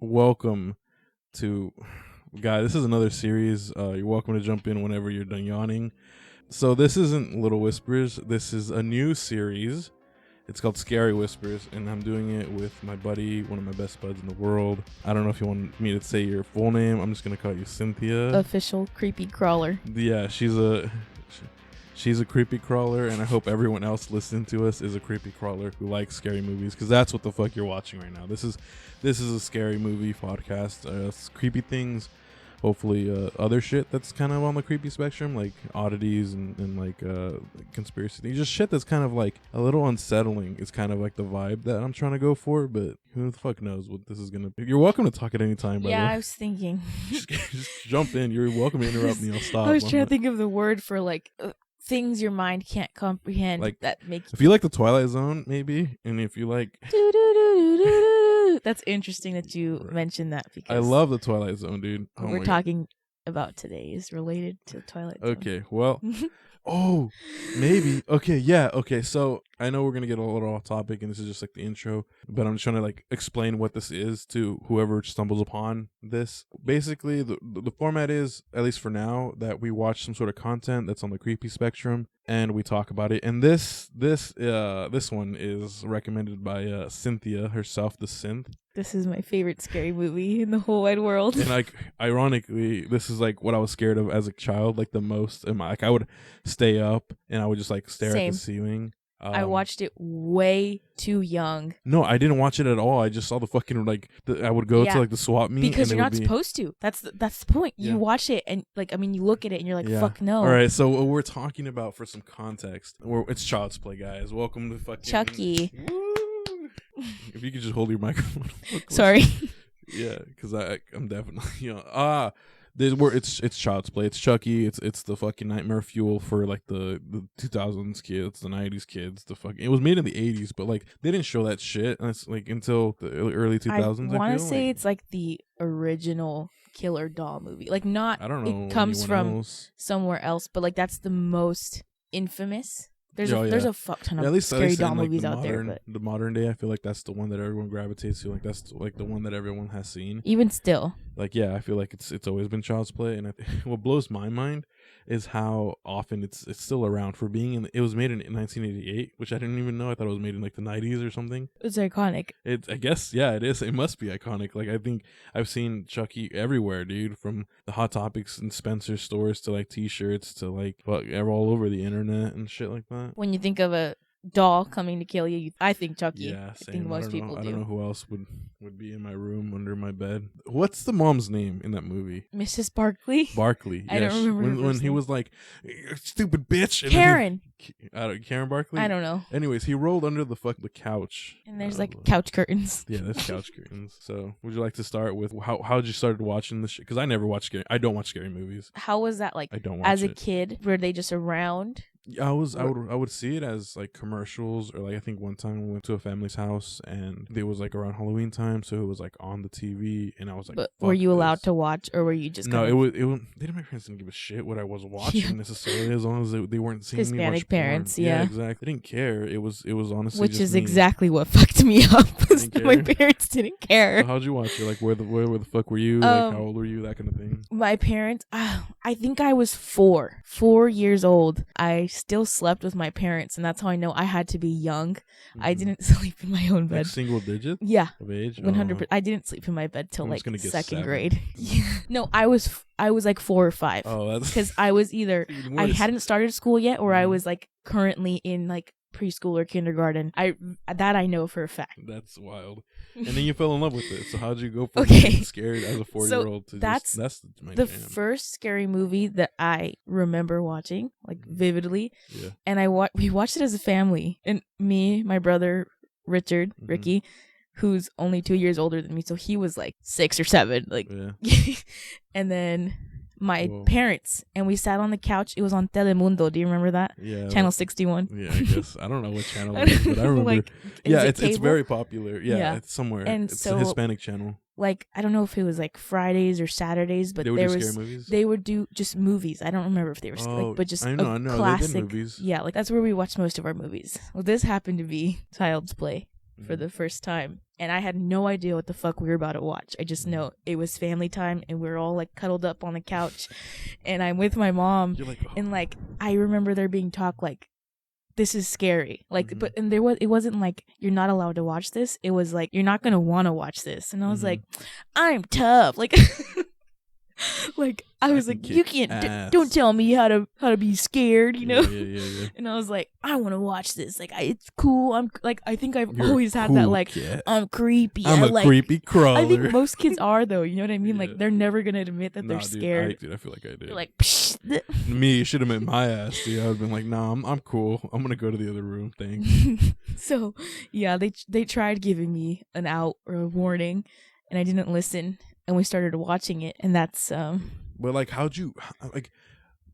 welcome to guys. This is another series. You're welcome to jump in whenever you're done yawning. So this isn't Little Whispers. This is a new series. It's called Scary Whispers, and I'm doing it with my buddy, one of my best buds in the world. I don't know if you want me to say your full name. I'm just gonna call you Cinthia. Official creepy crawler. Yeah, she's a creepy crawler, and I hope everyone else listening to us is a creepy crawler who likes scary movies, because that's what the fuck you're watching right now. This is a scary movie podcast. It's creepy things, hopefully other shit that's kind of on the creepy spectrum, like oddities and like conspiracy things, just shit that's kind of like a little unsettling. It's kind of like the vibe that I'm trying to go for, but who the fuck knows what this is gonna be. You're welcome to talk at any time, by the way. I was thinking. just jump in. You're welcome to interrupt me. I'll stop. I was trying to think of the word for like things your mind can't comprehend, like, that make if you like the Twilight Zone, maybe, and if you like that's interesting that you mentioned that, because I love the Twilight Zone, dude. What we're talking about today is related to Twilight Zone. Okay, well, oh, maybe. Okay, yeah, okay. So I know we're gonna get a little off topic, and this is just like the intro, but I'm just trying to like explain what this is to whoever stumbles upon this. Basically, the format is, at least for now, that we watch some sort of content that's on the creepy spectrum, and we talk about it. And this one is recommended by Cinthia herself, the Synth. This is my favorite scary movie in the whole wide world. And like, ironically, this is like what I was scared of as a child, like the most. And like, I would stay up and I would just like stare at the ceiling. I watched it way too young. No, I didn't watch it at all. I just saw the fucking I would go to like the swap meet because you're not supposed to. That's the point. You watch it and like, I mean, you look at it and you're like, fuck no. All right, so what we're talking about, for some context, it's Child's Play, guys. Welcome to fucking Chucky. If you could just hold your microphone. Sorry. Yeah, because I'm definitely it's Child's Play. It's Chucky. It's the fucking nightmare fuel for like the 2000s kids, the 90s kids. It was made in the 80s, but like they didn't show that shit like until the early 2000s. I want to say it's like the original killer doll movie. Like, not, I don't know. It comes from somewhere else, but like that's the most infamous. There's a fuck ton of scary doll movies out there, but the modern day, I feel like that's the one that everyone gravitates to. Like, that's like the one that everyone has seen. Even still, like, yeah, I feel like it's always been Child's Play, and what blows my mind is how often it's still around for being it was made in 1988, which I didn't even know. I thought it was made in like the 90s or something. It's iconic. I guess, yeah, it is. It must be iconic. Like, I think I've seen Chucky everywhere, dude, from the Hot Topics and Spencer stores to like t-shirts to like all over the internet and shit like that. When you think of a doll coming to kill you, I think Chucky. Yeah, same. I think most people do. I don't know who else would be in my room under my bed. What's the mom's name in that movie? Mrs. Barkley. Barkley. I don't remember when he was like, "Stupid bitch." And Karen. Karen Barkley. I don't know. Anyways, he rolled under the couch. And there's like couch curtains. Yeah, there's couch curtains. So, would you like to start with how did you start watching this shit? Because I never watch scary. I don't watch scary movies. How was that like? I don't watch as a kid. Were they just around? I would see it as like commercials, or like I think one time we went to a family's house and it was like around Halloween time, so it was like on the TV, and I was like, but were you allowed to watch, or were you just no? It was my parents didn't give a shit what I was watching necessarily, as long as they weren't seeing Hispanic me watch parents, porn. yeah, exactly. They didn't care. It was honestly which just is me. Exactly what fucked me up. My parents didn't care. So how'd you watch it? Like where the fuck were you? Like how old were you? That kind of thing. My parents, I think I was 4 years old. I still slept with my parents, and that's how I know I had to be young. Mm-hmm. I didn't sleep in my own bed. Like single digits? Yeah. Of age? 100%. I didn't sleep in my bed till like second grade. Yeah. No, I was like 4 or 5. Oh, that's because I was either I hadn't started school yet, or I was like currently in like preschool or kindergarten. I know for a fact. That's wild. And then you fell in love with it. So how'd you go from being scared as a 4-year-old to that's the first scary movie that I remember watching like vividly. Yeah. And we watched it as a family, and me, my brother Richard, Ricky, who's only 2 years older than me, so he was like 6 or 7, like. Yeah. And then my parents, and we sat on the couch. It was on Telemundo. Do you remember that? Yeah. Channel 61. Yeah, I guess. I don't know what channel it is, but I remember. Like, it's very popular. Yeah, it's somewhere. And it's a Hispanic channel. Like, I don't know if it was like Fridays or Saturdays, but they would do just movies. I don't remember if they were but just I know. classic They did movies. Yeah, like that's where we watched most of our movies. Well, this happened to be Child's Play. for the first time, and I had no idea what the fuck we were about to watch. I just know it was family time, and we were all like cuddled up on the couch, and I'm with my mom, and like I remember there being talk like, this is scary, like, but and it wasn't like you're not allowed to watch this. It was like you're not gonna want to watch this, and I was like, I'm tough, like. Like I was like, you can't don't tell me how to be scared, you know. Yeah. And I was like, I want to watch this, like it's cool. I'm like, I think You're always had that like cat. I'm creepy, I'm a creepy crawler. I think most kids are though, you know what I mean. Like they're never gonna admit that they're scared. I feel like I did. You're like me, you should have met my ass, dude. I would have been like, nah, I'm cool, I'm gonna go to the other room, thanks. So yeah, they tried giving me an out or a warning, and I didn't listen. And we started watching it, and that's But like, how'd you like?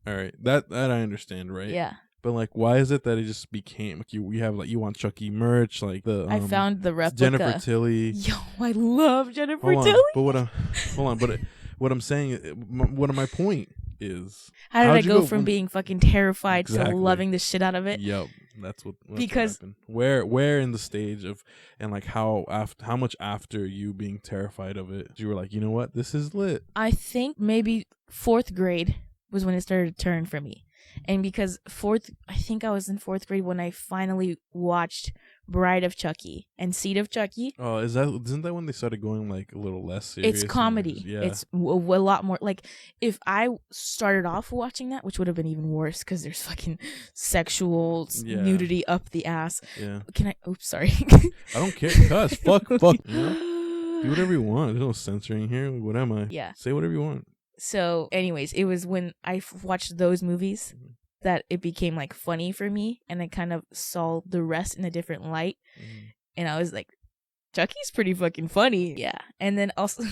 All right, that I understand, right? Yeah. But like, why is it that it just became like you have like you want Chucky merch, like the I found the replica. Jennifer Tilly. Yo, I love Jennifer Tilly. But what I'm saying, what my point is, how did I go from being fucking terrified to loving the shit out of it? Yep. That's what because what happened. Where in the stage of, and like how much after you being terrified of it you were like, you know what, this is lit? I think maybe 4th grade was when it started to turn for me, and because I think I was in 4th grade when I finally watched Bride of Chucky and Seed of Chucky. Oh, isn't that when they started going like a little less serious? It's comedy. Yeah. It's a lot more like, if I started off watching that, which would have been even worse because there's fucking sexual nudity up the ass. Yeah. Can I? Oops, sorry. I don't care. Cuss. Fuck. You know? Do whatever you want. There's no censoring here. What am I? Yeah. Say whatever you want. So, anyways, it was when I watched those movies that it became like funny for me, and I kind of saw the rest in a different light, and I was like, Chucky's pretty fucking funny. Yeah. And then also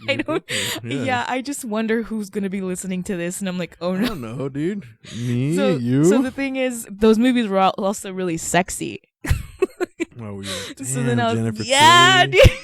I don't I just wonder who's gonna be listening to this, and I'm like, oh no. I don't know, dude. Me, you. So the thing is, those movies were also really sexy. Oh yeah. Damn, so then I was Jennifer Tilly. Dude.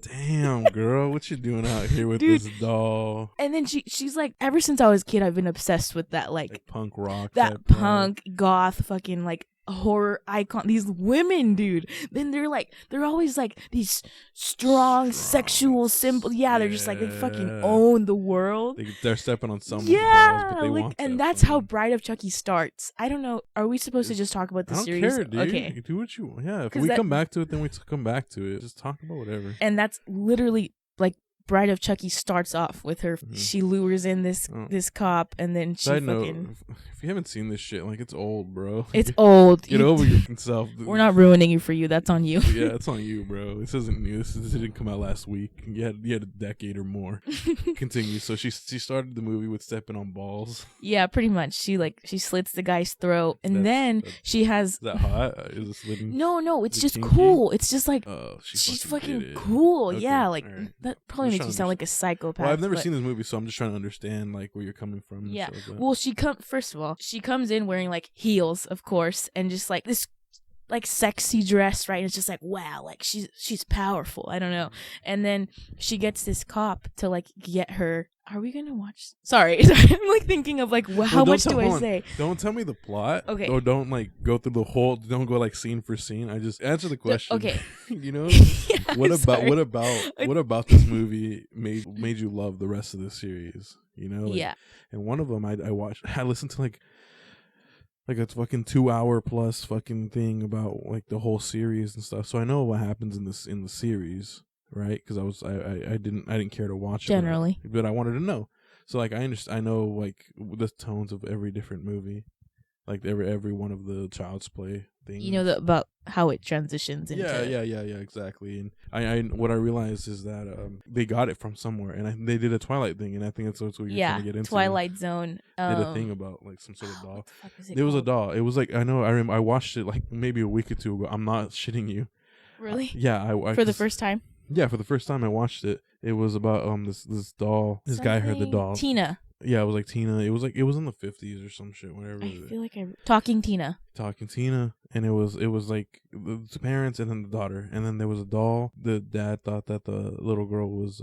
Damn, girl, what you doing out here with this doll? And then she's like, ever since I was a kid, I've been obsessed with that like punk rock, that punk goth fucking like horror icon. These women, dude. Then they're always like these strong sexual symbols. Yeah, they're just like, they fucking own the world. They're stepping on someone's balls, but they want and that's how Bride of Chucky starts. I don't know. Are we supposed to just talk about the series? I don't care, dude. Okay. Do what you want. Yeah, if we come back to it, then we come back to it. Just talk about whatever. And that's literally like Bride of Chucky starts off with her. She lures in this cop, and then she fucking. If you haven't seen this shit, like, it's old, bro. It's old. Get over yourself. We're not ruining it for you. That's on you. Yeah, it's on you, bro. This isn't new. This didn't come out last week. You had a decade or more. Continue. So she started the movie with stepping on balls. Yeah, pretty much. She slits the guy's throat, and then she has. Is that hot? Is it slitting? No. It's just cool. It's just like she's fucking cool. Okay. Yeah, like that probably makes you sound like a psychopath. Well, I've never seen this movie, so I'm just trying to understand like where you're coming from. Yeah. Well, first of all, she comes in wearing like heels, of course, and just like this like sexy dress, right? And it's just like, wow, like she's powerful. I don't know. And then she gets this cop to like get her. Are we gonna watch? Sorry, I'm like thinking of like how much do I say? Don't tell me the plot. Okay. Or don't like go through the whole. Don't go like scene for scene. I just answer the question. Okay. You know. What about this movie made you love the rest of the series? You know. Like, yeah. And one of them I watched. I listened to like a fucking 2-hour plus fucking thing about like the whole series and stuff. So I know what happens in the series. Right, because I didn't care to watch generally, but I wanted to know. So like I know like the tones of every different movie, like every one of the Child's Play things. You know about how it transitions into. Yeah, exactly. And I what I realized is that they got it from somewhere, and they did a Twilight thing, and I think that's what you're trying to get into. Twilight Zone did a thing about like some sort of doll. What the fuck is it There was a doll. It was like I watched it like maybe a week or two ago. I'm not shitting you. Really? Yeah, I for the first time. Yeah, for the first time I watched it. It was about this doll. This guy heard the doll. Tina. Yeah, it was like Tina. It was in the 50s or some shit. Whatever. I feel like Talking Tina. Talking Tina, and it was like the parents and then the daughter, and then there was a doll. The dad thought that the little girl was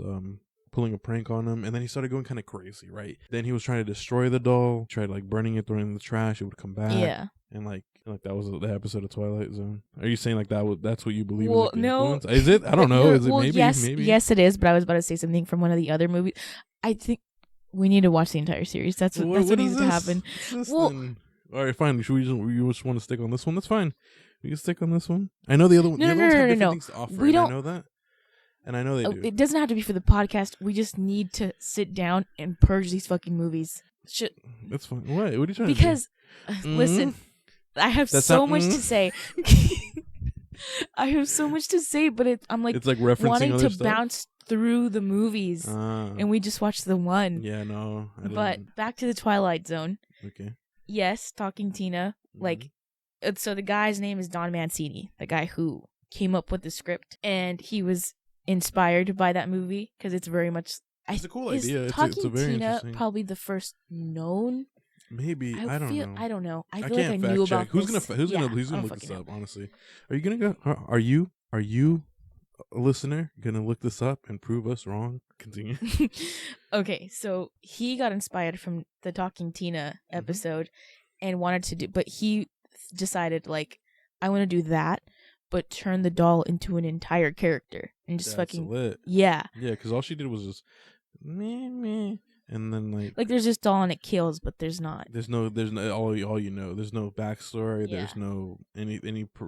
pulling a prank on him, and then he started going kind of crazy, right? Then he was trying to destroy the doll, tried like burning it, throwing it in the trash. It would come back. Yeah. And like that was the episode of Twilight Zone. Are you saying like that's what you believe Well, is like no. influence? Is it? I don't know. Is it maybe? Yes, Maybe. yes, it is. But I was about to say something from one of the other movies. I think we need to watch the entire series. That's what needs to happen. Well, all right, fine. Should you just want to stick on this one? That's fine. We can stick on this one. I know the other one. No, have different things to offer. We don't. I know that, and I know they do. It doesn't have to be for the podcast. We just need to sit down and purge these fucking movies. That's fine. What are you trying to do? Because listen. I have so much to say. I have so much to say, but I'm like, it's like referencing wanting to stuff? Bounce through the movies, and we just watched the one. Yeah, no. But back to the Twilight Zone. Okay. Yes, Talking Tina. Like, so the guy's name is Don Mancini, the guy who came up with the script, and he was inspired by that movie because it's very much. It's a cool idea. Talking it's a very Tina interesting. Probably the first known. Maybe I don't know. I don't know. I feel can't like I knew check. about this. Who's gonna look this up? Honestly, are you gonna go? Are you a listener gonna look this up and prove us wrong? Continue. Okay, so he got inspired from the Talking Tina episode and wanted to do, but he decided like I want to do that, but turn the doll into an entire character and just fucking lit. Yeah, because all she did was just meh. And then like there's this doll and it kills, but there's not. There's no all you know. There's no backstory. Yeah. There's no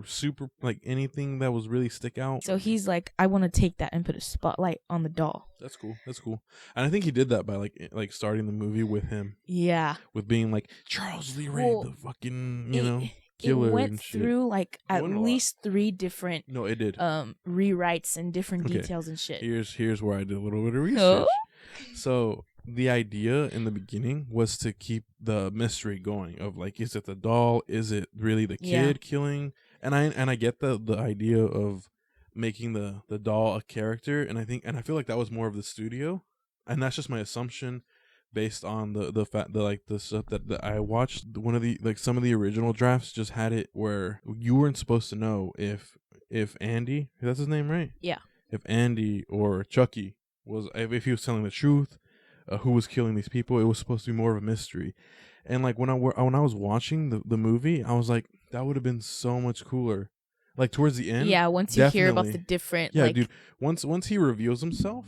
super like anything that was really stick out. So he's like, I want to take that and put a spotlight on the doll. That's cool. And I think he did that by like starting the movie with him. Yeah. With being like Charles Lee Ray, the fucking killer. It went and shit. through like at least 3 different. No, it did. Rewrites and different details and shit. Here's where I did a little bit of research. So. The idea in the beginning was to keep the mystery going of like, is it the doll? Is it really the kid killing? And I get the idea of making the doll a character, and I feel like that was more of the studio, and that's just my assumption based on the fact that like the stuff that I watched. One of the like some of the original drafts just had it where you weren't supposed to know if Andy, that's his name, right? Yeah. If Andy or Chucky if he was telling the truth. Who was killing these people. It was supposed to be more of a mystery. And like when I was watching the movie, I was like, that would have been so much cooler. Like towards the end. Yeah, once you hear about the different dude. Once he reveals himself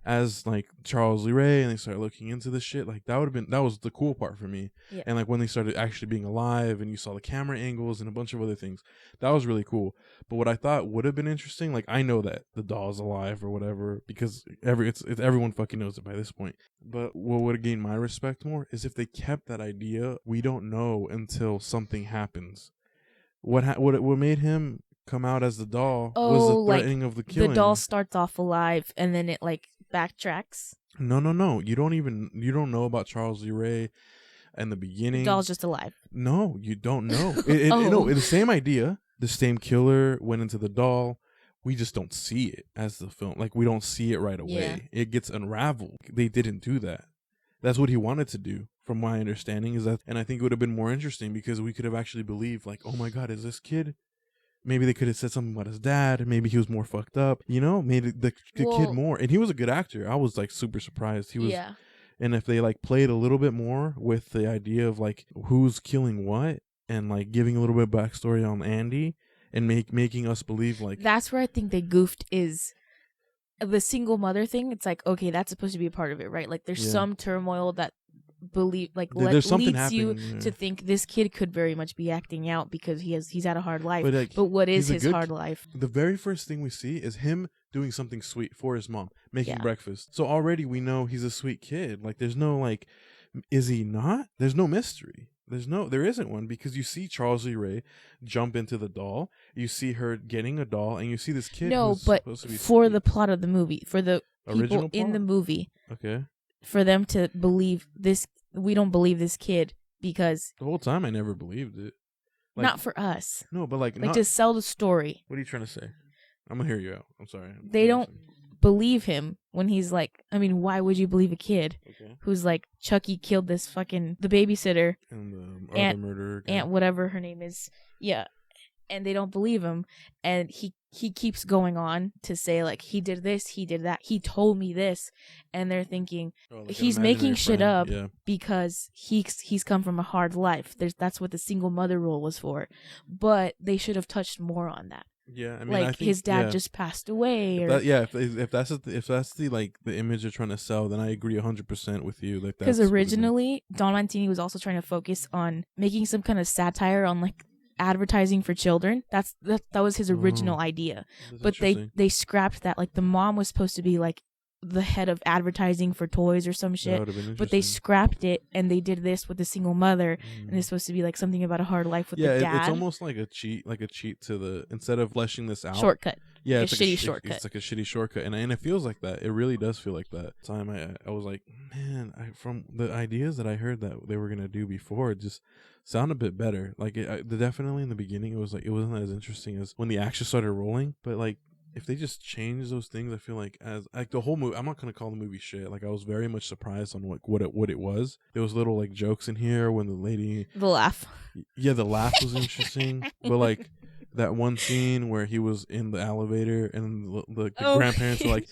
as like Charles Lee Ray and they start looking into this shit, like that was the cool part for me. Yeah. And like when they started actually being alive and you saw the camera angles and a bunch of other things, that was really cool. But what I thought would have been interesting, like I know that the doll's alive or whatever because everyone fucking knows it by this point. But what would have gained my respect more is if they kept that idea. We don't know until something happens. What made him come out as the doll was the threatening of the killing. The doll starts off alive and then it like backtracks. No. You don't know about Charles Lee Ray in the beginning. The doll's just alive. No, you don't know. No, it's the same idea. The same killer went into the doll. We just don't see it as the film. Like we don't see it right away. Yeah. It gets unraveled. They didn't do that. That's what he wanted to do, from my understanding, is that, and I think it would have been more interesting because we could have actually believed, like, oh my God, is this kid? Maybe they could have said something about his dad. Maybe he was more fucked up. Made the kid more. And he was a good actor. I was like super surprised. He was. Yeah. And if they like played a little bit more with the idea of like who's killing what and like giving a little bit of backstory on Andy and making us believe like. That's where I think they goofed is the single mother thing. It's like, okay, that's supposed to be a part of it, right? Like there's some turmoil that leads you to think this kid could very much be acting out because he's had a hard life. But what is his hard life? The very first thing we see is him doing something sweet for his mom, making breakfast. So already we know he's a sweet kid. Like there's no like, is he not? There's no mystery. There isn't one because you see Charles Lee Ray jump into the doll. You see her getting a doll, and you see this kid. No, but for the plot of the movie, for the people in the movie, okay, for them to believe this, we don't believe this kid because the whole time I never believed it. Like, not for us. No, but like to sell the story. What are you trying to say? I'm gonna hear you out. I'm sorry. They don't believe him when he's like, I mean, why would you believe a kid who's like, Chucky killed this fucking the babysitter and the other murderer, aunt whatever her name is, and they don't believe him, and he keeps going on to say like he did this, he did that, he told me this, and they're thinking he's making shit up because he's come from a hard life. That's what the single mother rule was for, but they should have touched more on that. Yeah, I mean, like I think, his dad just passed away. If that's the like the image they're trying to sell, then I agree 100% with you. Like, because originally Don Mancini was also trying to focus on making some kind of satire on like advertising for children. That was his original idea, but they scrapped that. Like the mom was supposed to be like the head of advertising for toys or some shit, but they scrapped it and they did this with the single mother, and it's supposed to be like something about a hard life with the dad. It's almost like a cheat to the, instead of fleshing this out, shortcut. Yeah, it's like a shitty shortcut. It's like a shitty shortcut, and it feels like that. It really does feel like that. Time I was like, man, from the ideas that I heard that they were gonna do before, it just sound a bit better. Like definitely in the beginning, it was like it wasn't as interesting as when the action started rolling, but like, if they just change those things, I feel like as like the whole movie, I'm not gonna call the movie shit. Like I was very much surprised on like what it was. There was little like jokes in here when the laugh. Yeah, the laugh was interesting, but like that one scene where he was in the elevator and the grandparents were like,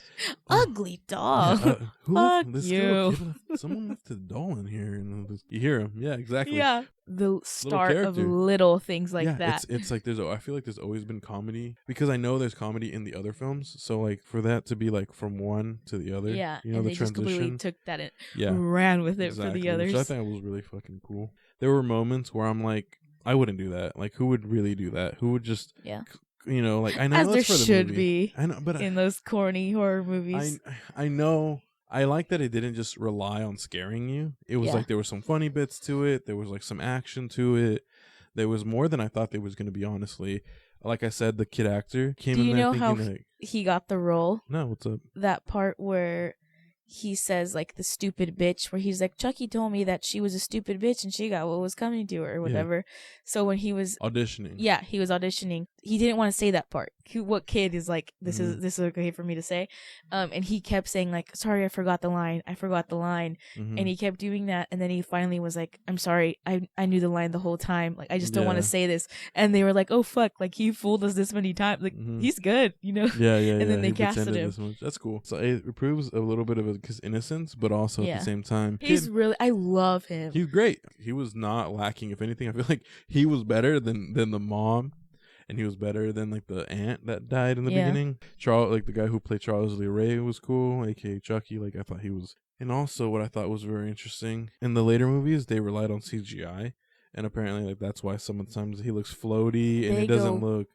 ugly doll. Fuck you. Someone left a doll in here, and you hear him. Yeah, exactly. Yeah, the start of little things like that. It's like I feel like there's always been comedy, because I know there's comedy in the other films. So like for that to be like from one to the other, yeah, you know, and the they transition, just completely took that and ran with it for the others. Which I think was really fucking cool. There were moments where I'm like, I wouldn't do that. Like, who would really do that? Who would just, you know, like, I know as that's there for the should movie. be, I know, but in those corny horror movies. I know. I like that it didn't just rely on scaring you. It was like there were some funny bits to it. There was like some action to it. There was more than I thought there was going to be, honestly. Like I said, the kid actor came in there thinking, do you know how he got the role? No, what's up? That part where he says like the stupid bitch, where he's like, Chucky told me that she was a stupid bitch and she got what was coming to her or whatever. Yeah. So when he was auditioning, he didn't want to say that part. What kid is like, this is okay for me to say? And he kept saying like, sorry, I forgot the line. And he kept doing that, and then he finally was like, I'm sorry, I knew the line the whole time. Like, I just don't want to say this. And they were like, oh fuck, like he fooled us this many times. Like he's good, you know? Yeah. And then they casted him. That's cool. So it proves a little bit of his innocence, but also at the same time, I love him. He's great. He was not lacking. If anything, I feel like he was better than the mom. And he was better than like the aunt that died in the beginning. Charles, like the guy who played Charles Lee Ray, was cool, aka Chucky. Like I thought he was. And also, what I thought was very interesting in the later movies, they relied on CGI, and apparently, like that's why sometimes he looks floaty and it doesn't look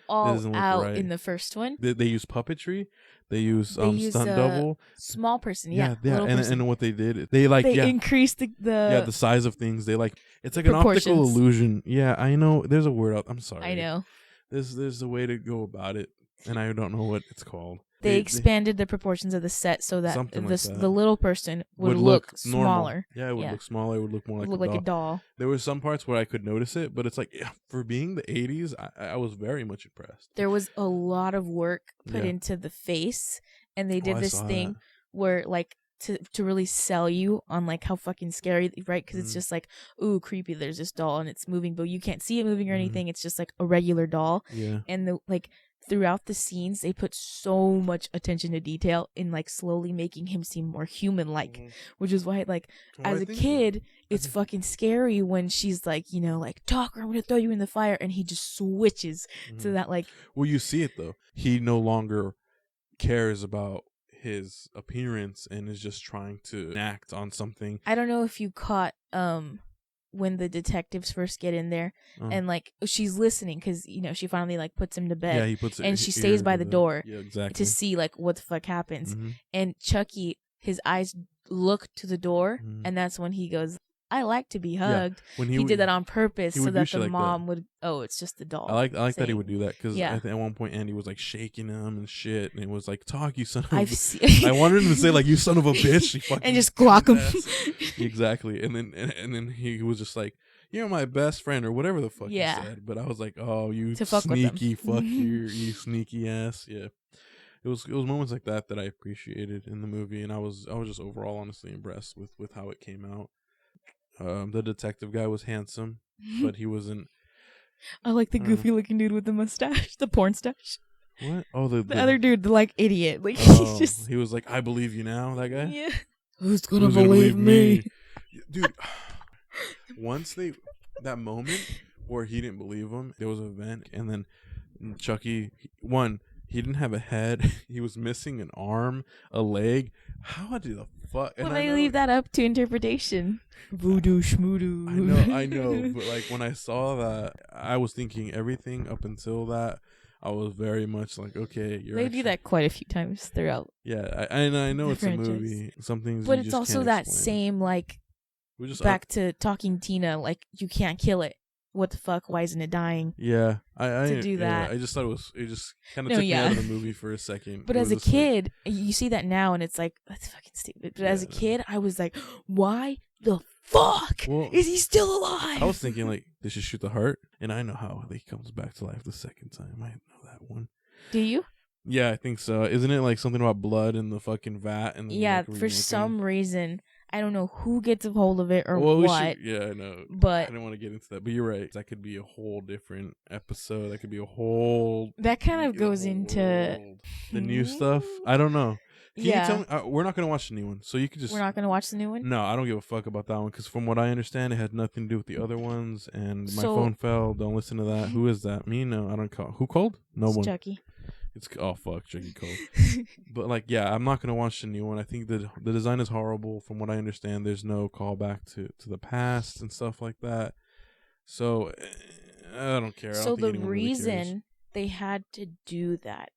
all out right. In the first one. They use puppetry. They use stunt double. Small person, And what they did, they increased the size of things. They like, it's like an optical illusion. Yeah, I know. There's a word out. I'm sorry. I know. There's a way to go about it, and I don't know what it's called. They expanded the proportions of the set so that the little person would look smaller. Yeah, it would look smaller. It would look more like a doll. There were some parts where I could notice it, but it's like, for being the 80s, I was very much impressed. There was a lot of work put into the face, and they did this thing where like to really sell you on like how fucking scary, right? Because it's just like, ooh, creepy. There's this doll and it's moving, but you can't see it moving or anything. It's just like a regular doll. Yeah, and throughout the scenes, they put so much attention to detail in like slowly making him seem more human-like, which is why like as a kid, it's fucking scary when she's like, you know, like, talk or I'm gonna throw you in the fire, and he just switches to that like. Well, you see it though. He no longer cares about his appearance and is just trying to act on something. I don't know if you caught when the detectives first get in there and like she's listening because, you know, she finally like puts him to bed. Yeah, he puts it, and she stays by the door. Yeah, exactly. To see like what the fuck happens. And Chucky, his eyes look to the door, and that's when he goes, I like to be hugged. Yeah. When he did that on purpose so that the mom would. Oh, it's just the doll. I like that he would do that because at one point Andy was like shaking him and shit, and it was like, "Talk, you son of a." I wanted him to say like, "You son of a bitch," and just glock him. Exactly, and then he was just like, "You're my best friend" or whatever the fuck he said. But I was like, "Oh, you sneaky fuck you sneaky ass." Yeah. It was moments like that I appreciated in the movie, and I was just overall honestly impressed with how it came out. The detective guy was handsome, but he wasn't. I like the goofy looking dude with the mustache, the porn stash. What? Oh, the other dude, the like idiot. Like he was like, I believe you now. That guy. Yeah. Who's gonna believe me? Dude? Once that moment where he didn't believe him, there was an event, and then Chucky he didn't have a head. He was missing an arm, a leg. How did the fuck? Well, they leave that up to interpretation. Voodoo schmoodoo. I know. But like when I saw that, I was thinking everything up until that. I was very much like, okay, They do that quite a few times throughout. Yeah, I know it's franchise. A movie. Some things, but you it's just also can't that explain. same like back to Talking Tina. Like you can't kill it. What the fuck? Why isn't it dying? Yeah, I do that. Yeah, I just thought it just kind of took me out of the movie for a second. But as a kid, you see that now, and it's like that's fucking stupid. But as a kid, I was like, why the fuck is he still alive? I was thinking like they should shoot the heart, and I know how he comes back to life the second time. I know that one. Do you? Yeah, I think so. Isn't it like something about blood in the fucking vat? And yeah, for some reason. I don't know who gets a hold of it or what. Yeah, I know. But I didn't want to get into that. But you're right. That could be a whole different episode. That could be a whole... That kind of goes into... the new stuff? I don't know. Can you tell me? We're not going to watch the new one. So you could just... We're not going to watch the new one? No, I don't give a fuck about that one. Because from what I understand, it had nothing to do with the other ones. And my phone fell. Don't listen to that. Who is that? Me? No, I don't call. Who called? No one. Chucky. Oh fuck, Chucky called. But like, yeah, I'm not gonna watch the new one. I think the design is horrible. From what I understand, there's no callback to the past and stuff like that. So I don't care. So the reason they had to do that,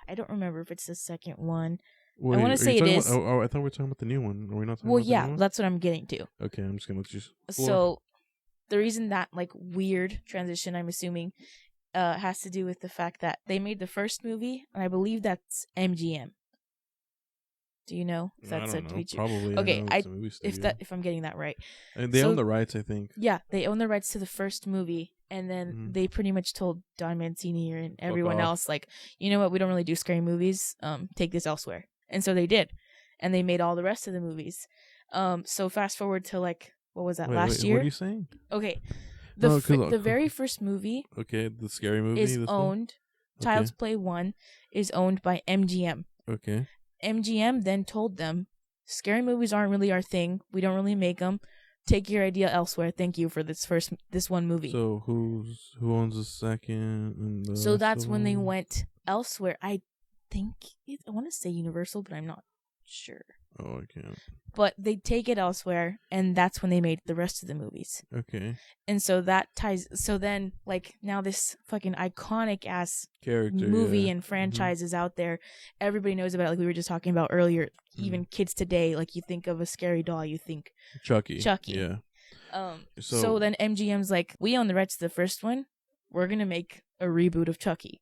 I don't remember if it's the second one. I want to say it is. I thought we were talking about the new one. Are we not talking about the new one? That's what I'm getting to. Okay, I'm just gonna let you. So the reason that like weird transition, I'm assuming, has to do with the fact that they made the first movie, and I believe that's MGM. Do you know if that's said to be true? Probably. Okay, if I'm getting that right. And they own the rights, I think. Yeah, they own the rights to the first movie, and then they pretty much told Don Mancini and everyone else, like, you know what, we don't really do scary movies. Take this elsewhere, and so they did, and they made all the rest of the movies. So fast forward to like what was that last year? What are you saying? Okay. The very first movie, the scary movie, is owned. Child's Play 1 is owned by MGM. Okay. MGM then told them, scary movies aren't really our thing. We don't really make them. Take your idea elsewhere. Thank you for this one movie. So who owns the second? And so that's when they went elsewhere. I think I want to say Universal, but I'm not sure. Oh, I can't. But they take it elsewhere, and that's when they made the rest of the movies. Okay. And so that ties. So then, like, now this fucking iconic ass character movie and franchise is out there. Everybody knows about it, like we were just talking about earlier. Even kids today, like, you think of a scary doll, you think Chucky. Yeah. So then MGM's like, we own the rights to the first one. We're gonna make a reboot of Chucky.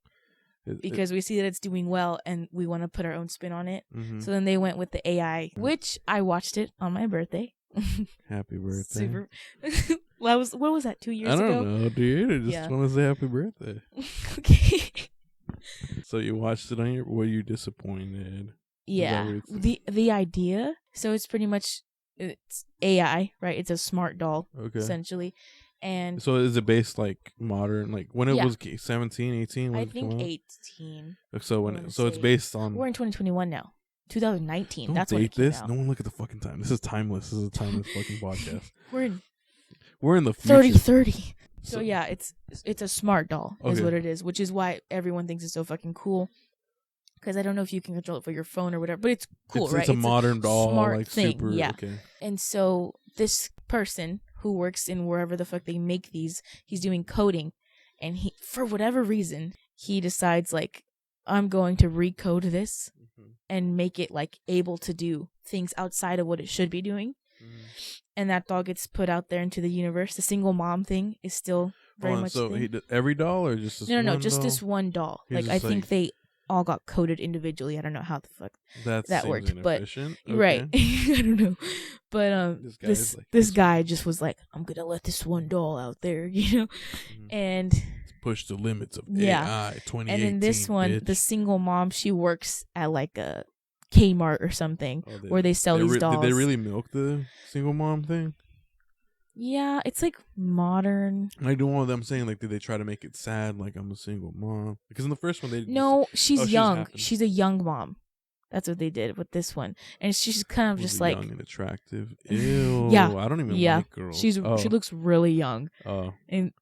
Because we see that it's doing well and we want to put our own spin on it. Mm-hmm. So then they went with the AI, which I watched it on my birthday. Happy birthday. Super. What was that, 2 years ago? I don't know, dude. I just want to say happy birthday. Okay. So you watched it on were you disappointed? Yeah. The idea, so it's pretty much, it's AI, right? It's a smart doll, essentially. And so is it based like modern, like when it was 17, 18? I think 18. So it's based on. We're in 2021 now. 2019. Don't that's date when it came this. out. No one look at the fucking time. This is timeless. This is a timeless fucking podcast. We're in the future. 3030. So yeah, it's a smart doll is what it is, which is why everyone thinks it's so fucking cool. Because I don't know if you can control it for your phone or whatever, but it's cool, right? It's a modern doll, smart like thing, super. Yeah. Okay. And so this person who works in wherever the fuck they make these, he's doing coding, and he, for whatever reason, he decides like, I'm going to recode this and make it like able to do things outside of what it should be doing. And that doll gets put out there into the universe. The single mom thing is still very much. So every doll or just this no, one just doll? this one doll. Like I think they all got coded individually. I don't know how the fuck that worked, but right. I don't know, but this guy just was like, I'm gonna let this one doll out there, you know, and push the limits of AI. 2018. And then this one, the single mom, she works at like a Kmart or something where they sell these dolls. Did they really milk the single mom thing? Yeah, it's like modern. I don't want them saying like, did they try to make it sad? Like I'm a single mom, because in the first one they No, she's young. happy. She's a young mom. That's what they did with this one, and she's kind of just like young and attractive. Ew. Yeah, I don't even like girls. She looks really young. Oh. And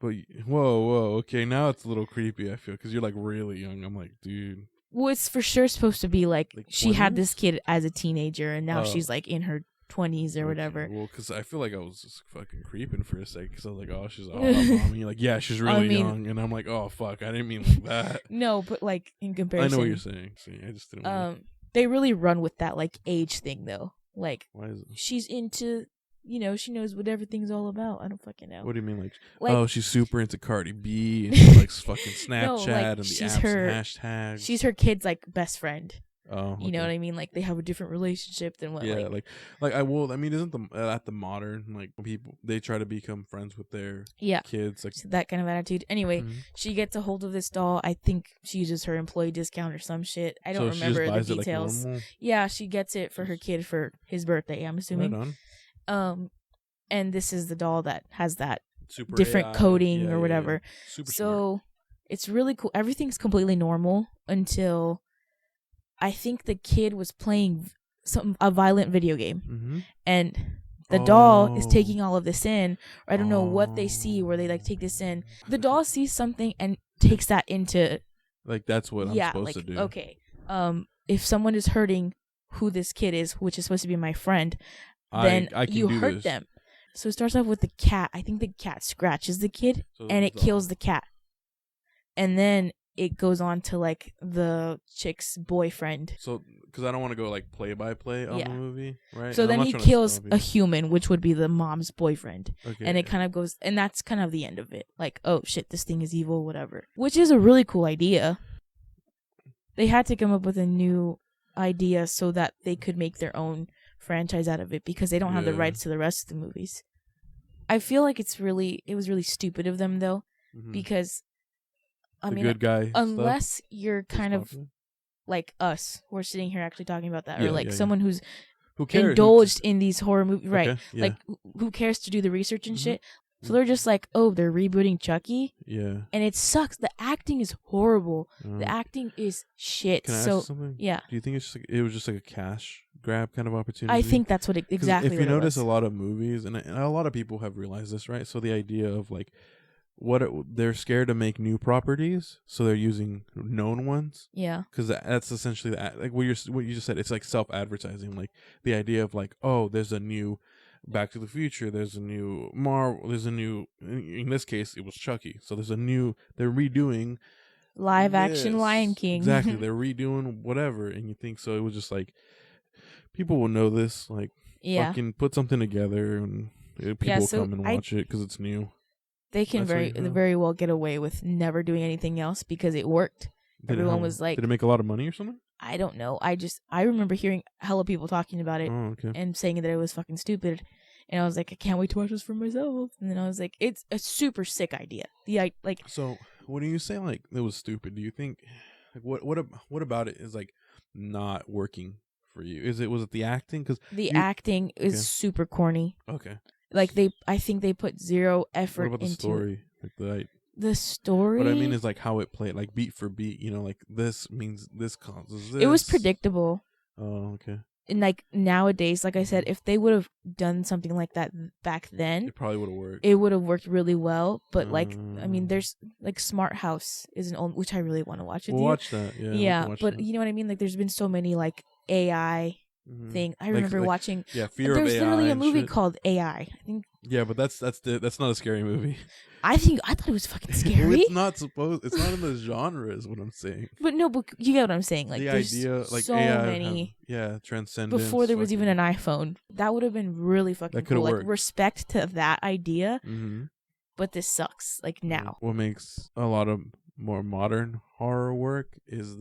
But whoa, okay, now it's a little creepy. I feel because you're like really young. I'm like, dude. Well, it's for sure supposed to be like she 20s? had this kid as a teenager, and now she's like in her 20s or whatever. Well, because I feel like I was just fucking creeping for a second, because I was like, oh, she's mom. And you're like, yeah, she's really young, and I'm like, oh fuck, I didn't mean like that. No, but like in comparison, I know what you're saying. See, I just didn't. They really run with that like age thing though. Like, why is it? She's into, she knows what everything's all about. I don't fucking know. What do you mean, like oh, she's super into Cardi B and she likes fucking Snapchat and the apps and hashtags. She's her kid's like best friend. Oh, okay. You know what I mean? Like they have a different relationship than what. Yeah, like I will. I mean, isn't at the modern like people they try to become friends with their kids, like so that kind of attitude. Anyway, she gets a hold of this doll. I think she uses her employee discount or some shit. I don't remember the details. It, like, yeah, she gets it for her kid for his birthday. I'm assuming. Right on. And this is the doll that has that super different AI coding or whatever. Yeah. Super so smart. It's really cool. Everything's completely normal until I think the kid was playing a violent video game, and the doll is taking all of this in. Or I don't know what they see where they like take this in. The doll sees something and takes that into like that's what I'm supposed to do. Okay, if someone is hurting who this kid is, which is supposed to be my friend, then I can you do hurt this. them. So it starts off with the cat. I think the cat scratches the kid and it kills the cat, and then it goes on to like the chick's boyfriend. So, because I don't want to go like play by play on the movie, right? So then he kills a human, which would be the mom's boyfriend. Okay. And it kind of goes, and that's kind of the end of it. Like, oh shit, this thing is evil, whatever. Which is a really cool idea. They had to come up with a new idea so that they could make their own franchise out of it because they don't have the rights to the rest of the movies. I feel like it was really stupid of them though, because I mean, good guy unless you're kind of like us, who are sitting here actually talking about that, or like someone who cares? Indulged in these horror movies, right? Okay, yeah. Like, who cares to do the research and shit? So they're just like, oh, they're rebooting Chucky, and it sucks. The acting is horrible. The acting is shit. Can I ask something? Yeah. Do you think it was just like a cash grab kind of opportunity? I think that's what exactly. If you notice, a lot of movies, and a lot of people have realized this, right? So the idea of like, they're scared to make new properties, so they're using known ones. Yeah, because that's essentially like what you just said. It's like self-advertising, like the idea of like, oh, there's a new Back to the Future, there's a new Marvel, there's a new. In this case, it was Chucky. So there's a new. They're redoing live action Lion King. Exactly, they're redoing whatever, and you think so? It was just like people will know this, like fucking put something together, and people will come and watch it because it's new. They can very well get away with never doing anything else because it worked. Everyone was like, did it make a lot of money or something? I don't know. I remember hearing hella people talking about it and saying that it was fucking stupid. And I was like, I can't wait to watch this for myself. And then I was like, it's a super sick idea. So when you say like it was stupid, do you think like what about it is like not working for you? Was it the acting? Because the acting is super corny. Okay. Like I think they put zero effort into the story. Like the story. What I mean is like how it played, like beat for beat. You know, like this means this causes this. It was predictable. Oh, okay. And like nowadays, like I said, if they would have done something like that back then, it probably would have worked. It would have worked really well. But like, I mean, there's like Smart House is an old, which I really want to watch. We'll watch that. Yeah. Yeah, but you know what I mean. Like, there's been so many like AI. Thing I remember watching. Yeah, fear of AI. There's literally a movie called AI. I think. Yeah, but that's not a scary movie. I thought it was fucking scary. It's not in the genre, is what I'm saying. But you get what I'm saying. Like the idea, like so AI many. Transcendence. Before there was even an iPhone, that would have been really fucking cool. Like respect to that idea. But this sucks. Like now. What makes a lot of more modern horror work is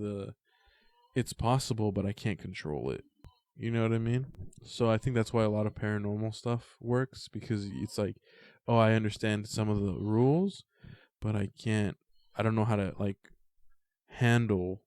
it's possible, but I can't control it. You know what I mean? So I think that's why a lot of paranormal stuff works, because it's like, oh, I understand some of the rules, but I don't know how to like handle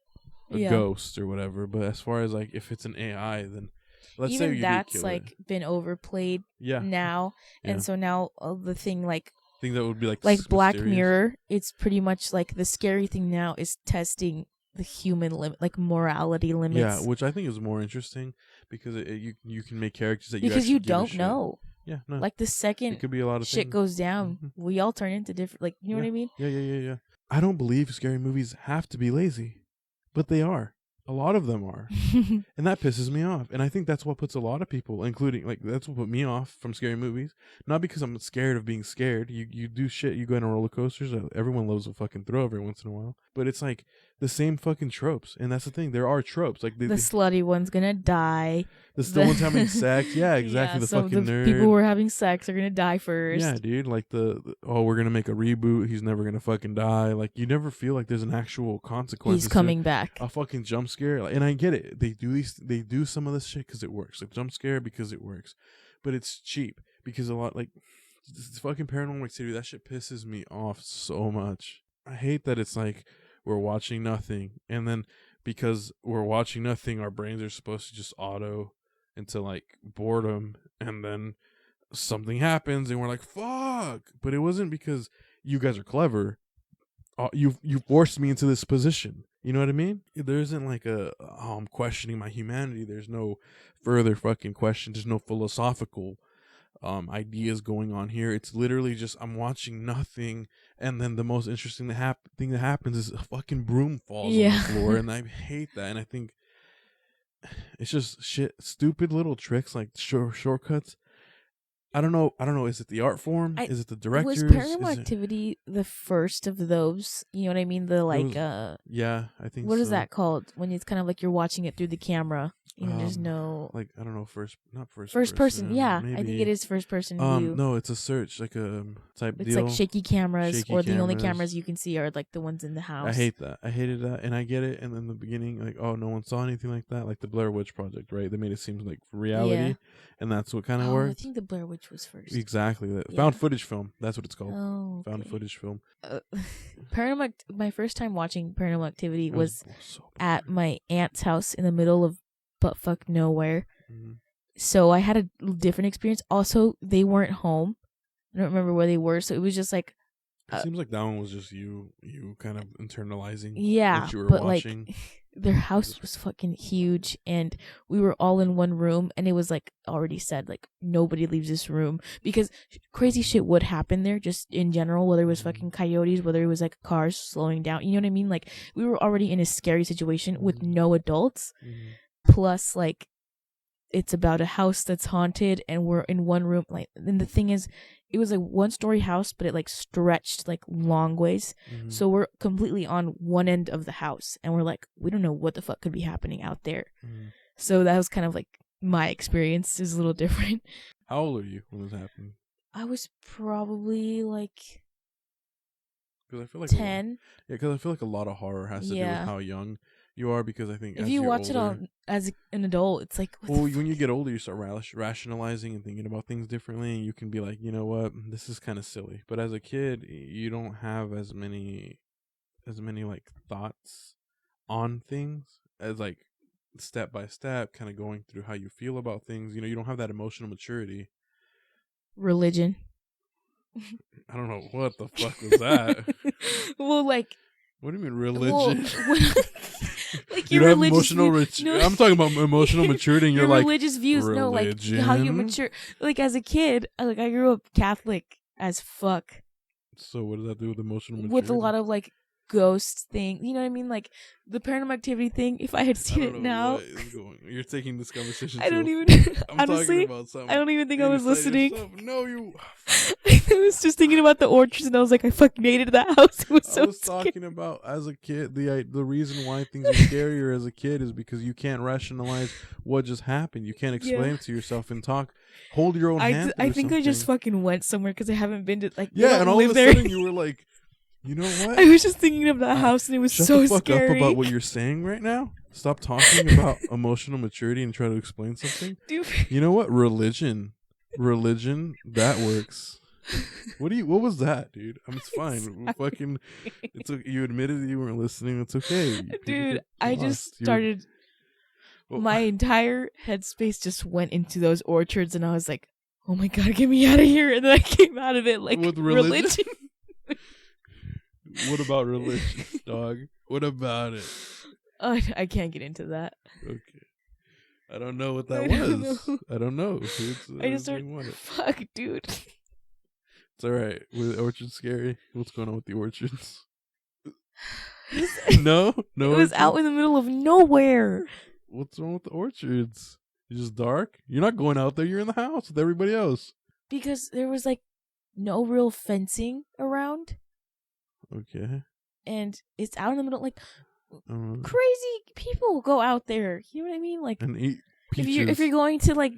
a ghost or whatever. But as far as like if it's an AI, then let's even say you that's do kill like it. been overplayed now, Yeah. and so now the thing like that would be like Black mysterious. Mirror, it's pretty much like the scary thing now is testing the human limit, like morality limits. Yeah, which I think is more interesting because you can make characters that because you you don't know. Yeah, no. Like the second it could be a lot of shit things. goes down, we all turn into different. Like you know what I mean? Yeah. I don't believe scary movies have to be lazy, but they are. A lot of them are. And that pisses me off. And I think that's what puts a lot of people, including, like, that's what put me off from scary movies. Not because I'm scared of being scared. You do shit. You go on roller coasters. Everyone loves a fucking throw every once in a while. But it's like the same fucking tropes. And that's the thing. There are tropes. Like the slutty one's gonna die. The one's having sex. Yeah, exactly. So fucking the nerd. people who are having sex are gonna die first. Yeah, dude. Like we're gonna make a reboot. He's never gonna fucking die. Like you never feel like there's an actual consequence. He's coming back. A fucking jump scare. And I get it. They do some of this shit because it works. Like jump scare because it works, but it's cheap because a lot like this fucking Paranormal Activity. That shit pisses me off so much. I hate that it's like we're watching nothing, and then because we're watching nothing, our brains are supposed to just auto into like boredom, and then something happens and we're like fuck, but it wasn't because you guys are clever. You forced me into this position. You know what I mean? There isn't like I'm questioning my humanity. There's no further fucking question. There's no philosophical ideas going on here. It's literally just I'm watching nothing, and then the most interesting thing that happens is a fucking broom falls on the floor, and I hate that. And I think it's just shit, stupid little tricks like shortcuts. I don't know. Is it the art form? Is it the directors? Was Paranormal Activity the first of those? You know what I mean? The like, yeah, I think. What is that called? When it's kind of like you're watching it through the camera. You know, there's no like I don't know first person. Yeah, maybe. I think it is first person view. No, it's a search like a type it's deal. It's like shaky cameras, the only cameras you can see are like the ones in the house. I hate that. I hated that, and I get it. And in the beginning, like, oh, no one saw anything like that, like the Blair Witch Project, right? They made it seem like reality, and that's what kind of worked. I think the Blair Witch was first. Exactly, found footage film. That's what it's called. Oh, okay. Found footage film. My first time watching Paranormal Activity was at my aunt's house in the middle of buttfuck nowhere. Mm-hmm. So I had a different experience. Also, they weren't home. I don't remember where they were, so it was just like it seems like that one was just you kind of internalizing what you were watching. Like their house was fucking huge, and we were all in one room, and it was like already said like nobody leaves this room because crazy shit would happen there just in general, whether it was fucking coyotes, whether it was like cars slowing down, you know what I mean? Like we were already in a scary situation with no adults. Plus, like, it's about a house that's haunted, and we're in one room. Like, and the thing is, it was a one-story house, but it like stretched like long ways. So we're completely on one end of the house, and we're like, we don't know what the fuck could be happening out there. So that was kind of like my experience is a little different. How old are you when this happened? I was probably like 'cause I feel like 10. Because I feel like a lot of horror has to do with how young you are, because I think if you watch it as an adult, it's like when you get older, you start rationalizing and thinking about things differently, and you can be like, you know what, this is kind of silly. But as a kid, you don't have as many like thoughts on things as like step by step, kind of going through how you feel about things. You know, you don't have that emotional maturity. Religion. I don't know what the fuck was that. Well, like, what do you mean religion? Well, like you your have religious emotional I'm talking about emotional maturity, and your you're like religious views. religion? No, like how you mature. Like as a kid, like I grew up Catholic as fuck. So what does that do with emotional maturity? With a lot of like ghost thing, you know what I mean? Like the Paranormal Activity thing. If I had seen it now, you're taking this conversation. I don't even. Honestly, I don't even think I was listening. No, you. I was just thinking about the orchards, and I was like, I fucking hated that house. It was so. I was talking about as a kid. The reason why things are scarier as a kid is because you can't rationalize what just happened. You can't explain it to yourself and hold your own hand. I think I just fucking went somewhere because I haven't been to like. Yeah, and all of a sudden you were like, you know what? I was just thinking of that house, and it was Shut so the fuck scary. up about what you're saying right now. Stop talking about emotional maturity and try to explain something. Dude. You know what? Religion, that works. What was that, dude? It's fine. Fucking, you admitted you weren't listening. It's okay. Dude, I just started. my entire headspace just went into those orchards, and I was like, "Oh my god, get me out of here!" And then I came out of it like with religion. What about religion, dog? What about it? I can't get into that. Okay. I don't know what that was. I don't know. I just started, fuck, dude. It's all right. Were the orchards scary? What's going on with the orchards? No. It was out in the middle of nowhere. What's wrong with the orchards? It's just dark? You're not going out there. You're in the house with everybody else. Because there was like no real fencing around. Okay. And it's out in the middle, like crazy people go out there. You know what I mean? Like, and eat peaches. If you're going to like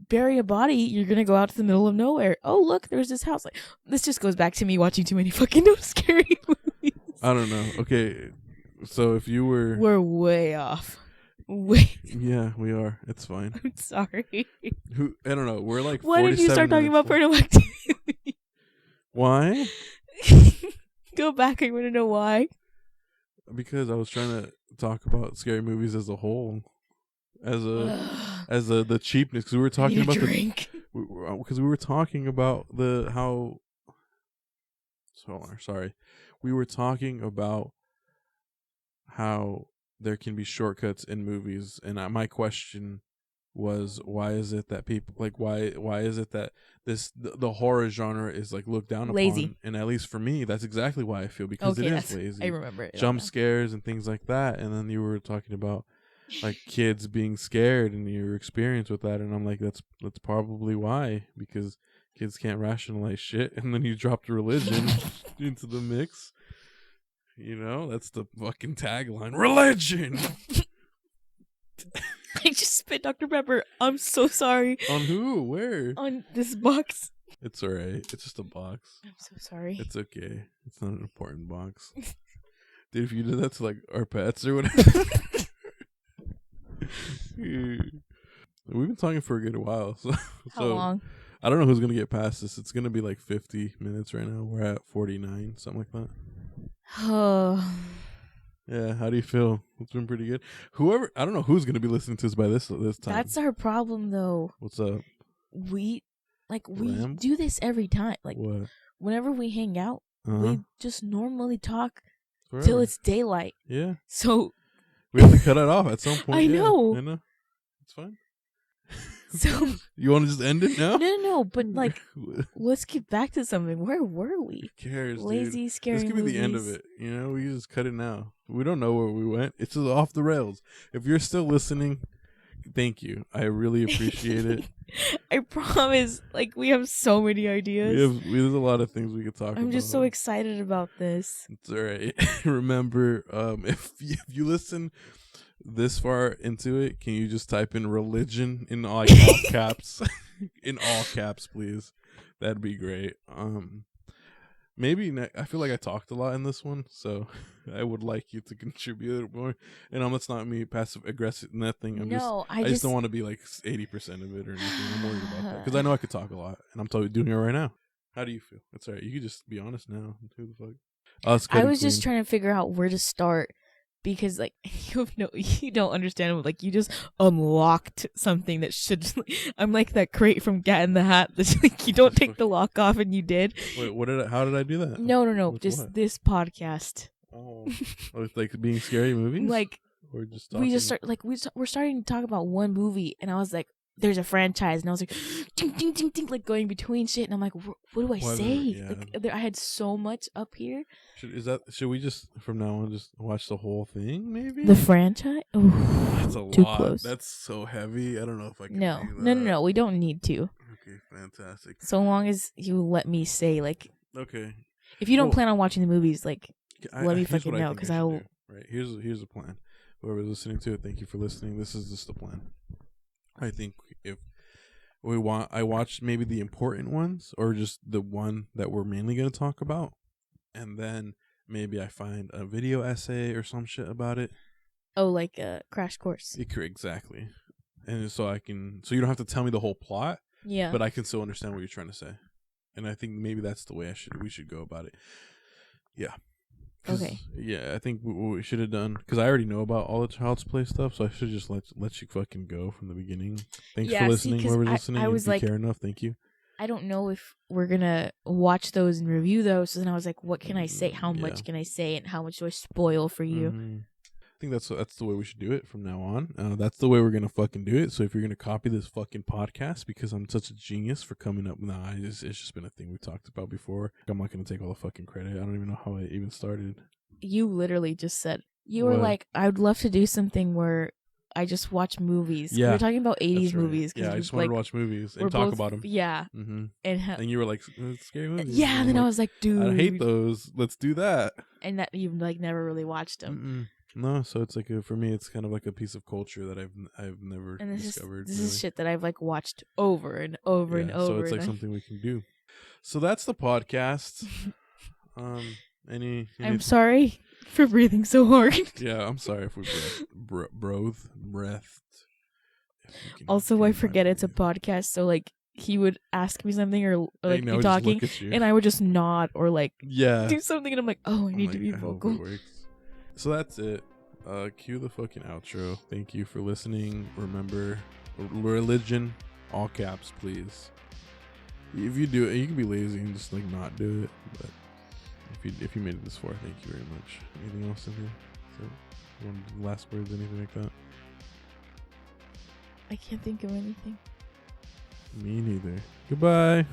bury a body, you're gonna go out to the middle of nowhere. Oh, look, there's this house. Like, this just goes back to me watching too many fucking scary movies. I don't know. Okay, so if you we're way off. Yeah, we are. It's fine. I'm sorry. I don't know. We're like. Why did you start talking about Paranormal Activity? Why? Go back. I want to know why. Because I was trying to talk about scary movies as a whole, as the cheapness. Because we were talking about because we were talking about how. Sorry, we were talking about how there can be shortcuts in movies, and my question was, why is it that people like why is it that the horror genre is like looked down lazy upon? And at least for me, that's exactly why I feel, because it is lazy. I remember it. Jump scares and things like that. And then you were talking about like kids being scared and your experience with that, and I'm like, that's probably why, because kids can't rationalize shit. And then you dropped religion into the mix. You know, that's the fucking tagline. Religion. I just spit Dr. Pepper. I'm so sorry. On who? Where? On this box. It's alright. It's just a box. I'm so sorry. It's okay. It's not an important box. Dude, if you did that to like our pets or whatever. We've been talking for a good while. How long? I don't know who's going to get past this. It's going to be like 50 minutes right now. We're at 49, something like that. Oh. Yeah, how do you feel? It's been pretty good. I don't know who's going to be listening to us by this time. That's our problem, though. What's up? We do this every time. Like, what? Whenever we hang out, we just normally talk Forever. till it's daylight. Yeah. So we have to cut it off at some point. I know. It's fine. So you want to just end it now? No. But like, let's get back to something. Where were we? Who cares? Lazy, dude. scary. This could be the end of it. You know, we just cut it now. We don't know where we went. It's just off the rails. If you're still listening, thank you. I really appreciate it. I promise. Like, we have so many ideas. There's a lot of things we could talk about. I'm just so excited about this. It's all right. Remember, if you listen this far into it, can you just type in religion in like all caps? In all caps, please. That'd be great. Maybe I feel like I talked a lot in this one, so I would like you to contribute more. And that's not me passive aggressive, nothing. I just don't want to be like 80% of it or anything. I'm worried about that because I know I could talk a lot, and I'm doing it right now. How do you feel? It's all right. You can just be honest now. Who the fuck? I was just trying to figure out where to start. Because like you don't understand, like you just unlocked something that should. I'm like that crate from Cat in the Hat. That's like you don't take the lock off, and you did. Wait, how did I do that? No. Just what? This podcast. Oh, it's like being scary movies. Like or just we're starting to talk about one movie, and I was like, there's a franchise, and I was like, ding, ding, ding, ding, like going between shit, and I'm like, what do I say? Yeah. Like, I had so much up here. Should we just from now on just watch the whole thing? Maybe the franchise. Ooh, that's a too lot. Close. That's so heavy. I don't know if I can. No. We don't need to. Okay, fantastic. So long as you let me say, like, okay. If you don't plan on watching the movies, like, let me fucking know, because I will. Right. Here's the plan. Whoever's listening to it, thank you for listening. This is just the plan. I think if I watch maybe the important ones, or just the one that we're mainly going to talk about, and then maybe I find a video essay or some shit about it. Oh, like a crash course. Exactly. And so you don't have to tell me the whole plot. Yeah. But I can still understand what you're trying to say. And I think maybe that's the way we should go about it. Yeah. Okay. Yeah, I think what we should have done, because I already know about all the Child's Play stuff, so I should just let you fucking go from the beginning. Thanks for listening, whoever's listening. I was if you care enough, thank you. I don't know if we're gonna watch those and review those. So then I was like, what can I say? How much can I say? And how much do I spoil for you? I think that's the way we should do it from now on. That's the way we're gonna fucking do it. So if you're gonna copy this fucking podcast, because I'm such a genius for coming up, it's just been a thing we talked about before. I'm not gonna take all the fucking credit. I don't even know how I even started. You literally just said were like, I would love to do something where I just watch movies. Yeah, we were talking about 80s right. movies. Yeah, I just wanted to watch movies and talk about them. Yeah. Mm-hmm. And you were like, scary movies. Yeah, and then I was like, dude, I hate those. Let's do that. And that you like never really watched them. No, so it's like for me, it's kind of like a piece of culture that I've never discovered. This is shit that I've like watched over and over and over. So it's like something we can do. So that's the podcast. I'm sorry for breathing so hard. Yeah, I'm sorry if we breathed. Also, I forget it's a podcast, so like he would ask me something or like be talking, and I would just nod or like do something, and I'm like, oh, I need to be vocal. So that's it. Cue the fucking outro. Thank you for listening. Remember, religion, all caps, please. If you do it, you can be lazy and just like not do it. But if you made it this far, thank you very much. Anything else in here? So, last words, anything like that? I can't think of anything. Me neither. Goodbye.